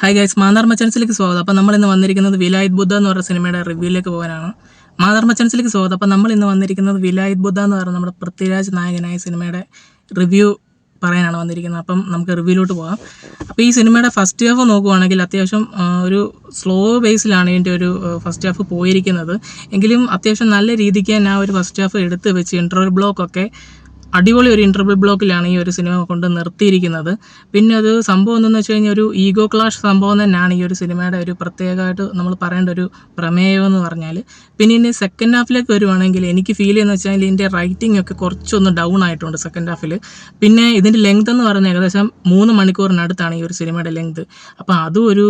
Hi guys, Mannar മച്ചാൻസിലേക്ക് സ്വാഗതം. അപ്പോൾ നമ്മൾ ഇന്ന് വന്നിരിക്കുന്നത് വിലായത് ബുദ്ധ എന്ന് പറഞ്ഞ സിനിമയുടെ റിവ്യൂയിലേക്ക് പോകാനാണ്. മാന്നാർ മച്ചാൻസിലേക്ക് സ്വാഗതം. അപ്പോൾ നമ്മൾ ഇന്ന് വന്നിരിക്കുന്നത് വിലായത് ബുദ്ധ എന്ന് പറഞ്ഞ നമ്മുടെ പൃഥ്വിരാജ് നായകനായ സിനിമയുടെ റിവ്യൂ പറയാനാണ് വന്നിരിക്കുന്നത്. അപ്പം നമുക്ക് റിവ്യൂയിലോട്ട് പോകാം. അപ്പോൾ ഈ സിനിമയുടെ ഫസ്റ്റ് ഹാഫ് നോക്കുവാണെങ്കിൽ അത്യാവശ്യം ഒരു സ്ലോ ബേസിലാണ് ഇതിൻ്റെ ഒരു ഫസ്റ്റ് ഹാഫ് പോയിരിക്കുന്നത്. എങ്കിലും അത്യാവശ്യം നല്ല രീതിക്ക് തന്നെ ആ ഒരു ഫസ്റ്റ് ഹാഫ് എടുത്ത് വെച്ച് ഇൻ്റർവൽ ബ്ലോക്കൊക്കെ അടിപൊളി ഒരു ഇൻ്റർവൽ ബ്ലോക്കിലാണ് ഈ ഒരു സിനിമ കൊണ്ട് നിർത്തിയിരിക്കുന്നത്. പിന്നെ അത് സംഭവം എന്തെന്ന് വെച്ച് കഴിഞ്ഞാൽ ഒരു ഈഗോ ക്ലാഷ് സംഭവം തന്നെയാണ് ഈ ഒരു സിനിമയുടെ ഒരു പ്രത്യേകമായിട്ട് നമ്മൾ പറയേണ്ട ഒരു പ്രമേയം എന്ന് പറഞ്ഞാൽ. പിന്നെ ഇനി സെക്കൻഡ് ഹാഫിലേക്ക് വരുവാണെങ്കിൽ എനിക്ക് ഫീൽ ചെയ്യുന്നത് വെച്ചാൽ ഇതിൻ്റെ റൈറ്റിംഗ് ഒക്കെ കുറച്ചൊന്ന് ഡൗൺ ആയിട്ടുണ്ട് സെക്കൻഡ് ഹാഫിൽ. പിന്നെ ഇതിൻ്റെ ലെങ്ത് എന്ന് പറഞ്ഞാൽ ഏകദേശം 3 മണിക്കൂറിനടുത്താണ് ഈ ഒരു സിനിമയുടെ ലെങ്ത്. അപ്പോൾ അതും ഒരു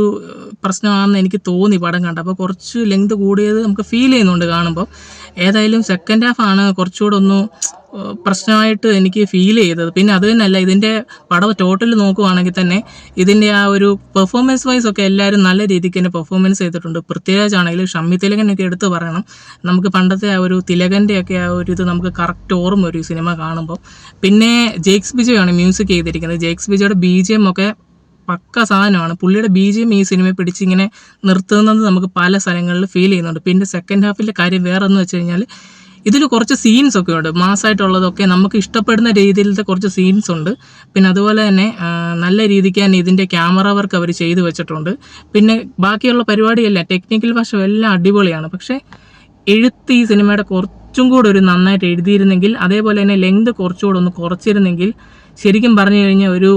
പ്രശ്നമാണെന്ന് എനിക്ക് തോന്നി പടം കണ്ടപ്പോൾ. അപ്പോൾ കുറച്ച് ലെങ്ത് കൂടിയത് നമുക്ക് ഫീൽ ചെയ്യുന്നുണ്ട് കാണുമ്പോൾ. ഏതായാലും സെക്കൻഡ് ഹാഫാണ് കുറച്ചുകൂടെ ഒന്ന് പ്രശ്നമായിട്ട് എനിക്ക് ഫീൽ ചെയ്തത്. പിന്നെ അത് തന്നെയല്ല, ഇതിൻ്റെ പടം ടോട്ടൽ നോക്കുവാണെങ്കിൽ തന്നെ ഇതിൻ്റെ ആ ഒരു പെർഫോമൻസ് വൈസ് ഒക്കെ എല്ലാവരും നല്ല രീതിക്ക് തന്നെ പെർഫോമൻസ് ചെയ്തിട്ടുണ്ട്. പൃഥ്വിരാജ് ആണെങ്കിലും ഷമ്മി തിലകനൊക്കെ എടുത്ത് പറയണം. നമുക്ക് പണ്ടത്തെ ആ ഒരു തിലകൻ്റെയൊക്കെ ആ ഒരു ഇത് നമുക്ക് കറക്റ്റ് ഓർമ്മ ഒരു സിനിമ കാണുമ്പോൾ. പിന്നെ ജെയ്ക്സ് ബിജോയാണ് മ്യൂസിക് ചെയ്തിരിക്കുന്നത്. ജെയ്ക്സ് ബിജോയുടെ BGM ഒക്കെ പക്ക സാധനമാണ്. പുള്ളിയുടെ BGM ഈ സിനിമയെ പിടിച്ചിങ്ങനെ നിർത്തുന്നത് നമുക്ക് പല സ്ഥലങ്ങളിൽ ഫീൽ ചെയ്യുന്നുണ്ട്. പിന്നെ സെക്കൻഡ് ഹാഫിലെ കാര്യം വേറെ എന്ന് വെച്ച് കഴിഞ്ഞാൽ ഇതിൽ കുറച്ച് സീൻസ് ഒക്കെ ഉണ്ട്, മാസമായിട്ടുള്ളതൊക്കെ നമുക്ക് ഇഷ്ടപ്പെടുന്ന രീതിയിലത്തെ കുറച്ച് സീൻസ് ഉണ്ട്. പിന്നെ അതുപോലെ തന്നെ നല്ല രീതിക്ക് തന്നെ ഇതിൻ്റെ ക്യാമറ വർക്ക് അവർ ചെയ്തു വെച്ചിട്ടുണ്ട്. പിന്നെ ബാക്കിയുള്ള പരിപാടിയെല്ലാം ടെക്നിക്കൽ വശം എല്ലാം അടിപൊളിയാണ്. പക്ഷേ എഴുത്ത് ഈ സിനിമയുടെ കുറച്ചും കൂടെ ഒരു നന്നായിട്ട് എഴുതിയിരുന്നെങ്കിൽ, അതേപോലെ തന്നെ ലെങ്ത് കുറച്ചുകൂടെ ഒന്ന് കുറച്ചിരുന്നെങ്കിൽ ശരിക്കും പറഞ്ഞു കഴിഞ്ഞാൽ ഒരു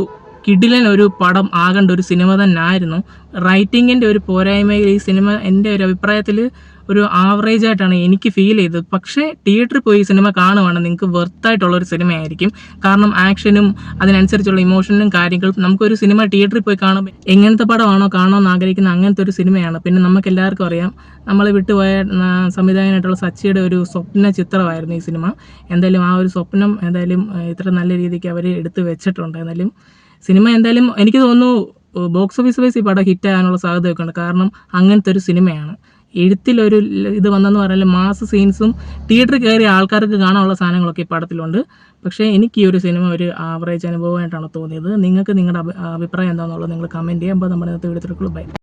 കിടിലൻ ഒരു പടം ആകേണ്ട ഒരു സിനിമ തന്നെ ആയിരുന്നു. റൈറ്റിങ്ങിൻ്റെ ഒരു പോരായ്മയിൽ ഈ സിനിമ എൻ്റെ ഒരു അഭിപ്രായത്തിൽ ഒരു ആവറേജ് ആയിട്ടാണ് എനിക്ക് ഫീൽ ചെയ്തത്. പക്ഷേ തിയേറ്ററിൽ പോയി ഈ സിനിമ കാണുവാണെങ്കിൽ നിങ്ങൾക്ക് വെർത്തായിട്ടുള്ളൊരു സിനിമയായിരിക്കും. കാരണം ആക്ഷനും അതിനനുസരിച്ചുള്ള ഇമോഷനും കാര്യങ്ങളും നമുക്കൊരു സിനിമ തിയേറ്ററിൽ പോയി കാണുമ്പോൾ എങ്ങനത്തെ പടമാണോ കാണുമെന്ന് ആഗ്രഹിക്കുന്ന അങ്ങനത്തെ ഒരു സിനിമയാണ്. പിന്നെ നമുക്ക് എല്ലാവർക്കും അറിയാം, നമ്മൾ വിട്ടുപോയ സംവിധായകനായിട്ടുള്ള സച്ചിയുടെ ഒരു സ്വപ്ന ചിത്രമായിരുന്നു ഈ സിനിമ. എന്തായാലും ആ ഒരു സ്വപ്നം എന്തായാലും ഇത്ര നല്ല രീതിക്ക് അവർ എടുത്ത് വെച്ചിട്ടുണ്ട്. എന്തായാലും സിനിമ എന്തായാലും എനിക്ക് തോന്നുന്നു ബോക്സ് ഓഫീസ് വൈസ് ഈ പടം ഹിറ്റ് ആകാനുള്ള സാധ്യതയൊക്കെ ഉണ്ട്. കാരണം അങ്ങനത്തെ ഒരു സിനിമയാണ്. എഴുത്തിലൊരു ഇത് വന്നെന്ന് പറഞ്ഞാൽ മാസ് സീൻസും തിയേറ്ററിൽ കയറിയ ആൾക്കാർക്ക് കാണാനുള്ള സാധനങ്ങളൊക്കെ ഈ പടത്തിലുണ്ട്. പക്ഷേ എനിക്ക് ഈ ഒരു സിനിമ ഒരു ആവറേജ് അനുഭവമായിട്ടാണ് തോന്നിയത്. നിങ്ങൾക്ക് നിങ്ങളുടെ അഭിപ്രായം എന്താണെന്നുള്ളത് നിങ്ങൾ കമൻറ്റ് ചെയ്യുമ്പോൾ നമ്മുടെ ഇന്നത്തെ വീഡിയോ ബൈ.